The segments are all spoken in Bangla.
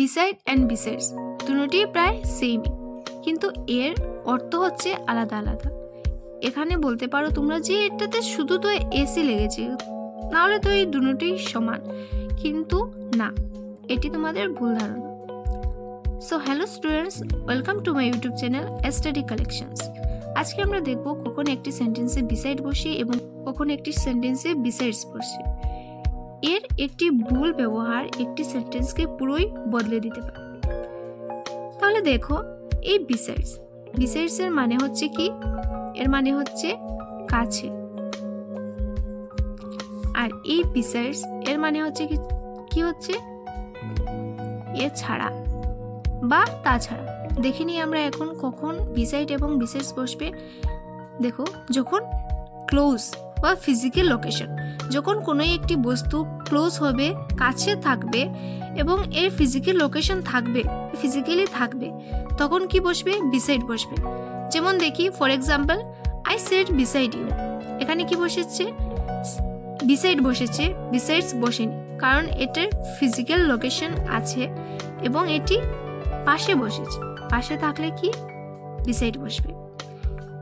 বিসাইড অ্যান্ড বিসাইডস দুটোই প্রায় সেমই, কিন্তু এর অর্থ হচ্ছে আলাদা আলাদা। এখানে বলতে পারো তোমরা যে এটাতে শুধু তো এসি লেগেছে, নাহলে তো এই দুটোই সমান, কিন্তু না, এটি তোমাদের ভুল ধারণা। So hello students, welcome to my YouTube channel study collections. আজকে আমরা দেখব কখন একটি সেন্টেন্সে বিসাইড বসে এবং কখন একটি সেন্টেন্সে বিসাইডস বসে। এর একটি ভুল ব্যবহার একটি সেন্টেন্সকে পুরোই বদলে দিতে পারে। তাহলে দেখো, এই বিসাইডস এর মানে হচ্ছে কি? এর মানে হচ্ছে কাছে। আর এই বিসাইডস এর মানে হচ্ছে কি হচ্ছে এছাড়া বা তাছাড়া। দেখে নিই আমরা এখন কখন বিসাইড এবং বিসাইডস বসবে। দেখো, যখন ক্লোজ বা ফিজিক্যাল লোকেশন, যখন কোনো একটি বস্তু ক্লোজ হবে, কাছে থাকবে এবং এর ফিজিক্যাল লোকেশন থাকবে, ফিজিক্যালি থাকবে, তখন কি বসবে? বিসাইড বসবে। যেমন দেখি, for example, I set beside you. এখানে কি বসেছে? বিসাইড বসেছে, বিসাইডস বসেনি, কারণ এটার ফিজিক্যাল লোকেশন আছে এবং এটি পাশে বসেছে। পাশে থাকলে কি? বিসাইড বসবে।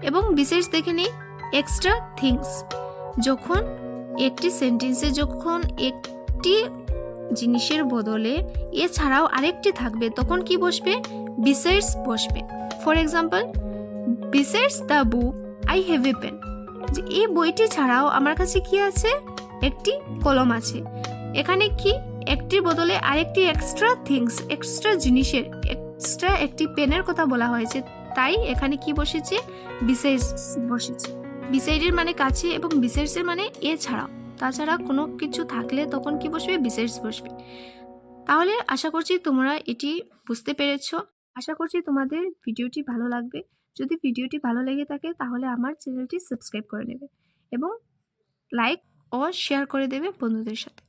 এবং বিসাইডস দেখে নেই, এক্সট্রা থিংস। যখন একটি সেন্টেন্সে যখন একটি জিনিসের বদলে এছাড়াও আরেকটি থাকবে, তখন কি বসবে? বিসাইডস বসবে। For example, besides the book I have a pen. যে এই বইটি ছাড়াও আমার কাছে কি আছে? একটি কলম আছে। এখানে কি? একটির বদলে আরেকটি এক্সট্রা থিংস, এক্সট্রা জিনিসের, এক্সট্রা একটি পেনের কথা বলা হয়েছে, তাই এখানে কি বসেছে? বিসাইডস বসেছে। বিসাইডের মানে কাছে এবং বিসাইডসের মানে এছাড়াও, তাছাড়া কোনো কিছু থাকলে তখন কি বসবে? বিসাইডস বসবে। তাহলে আশা করছি তোমরা এটি বুঝতে পেরেছো। আশা করছি তোমাদের ভিডিওটি ভালো লাগবে। যদি ভিডিওটি ভালো লেগে থাকে তাহলে আমার চ্যানেলটি সাবস্ক্রাইব করে নেবে এবং লাইক ও শেয়ার করে দেবে বন্ধুদের সাথে।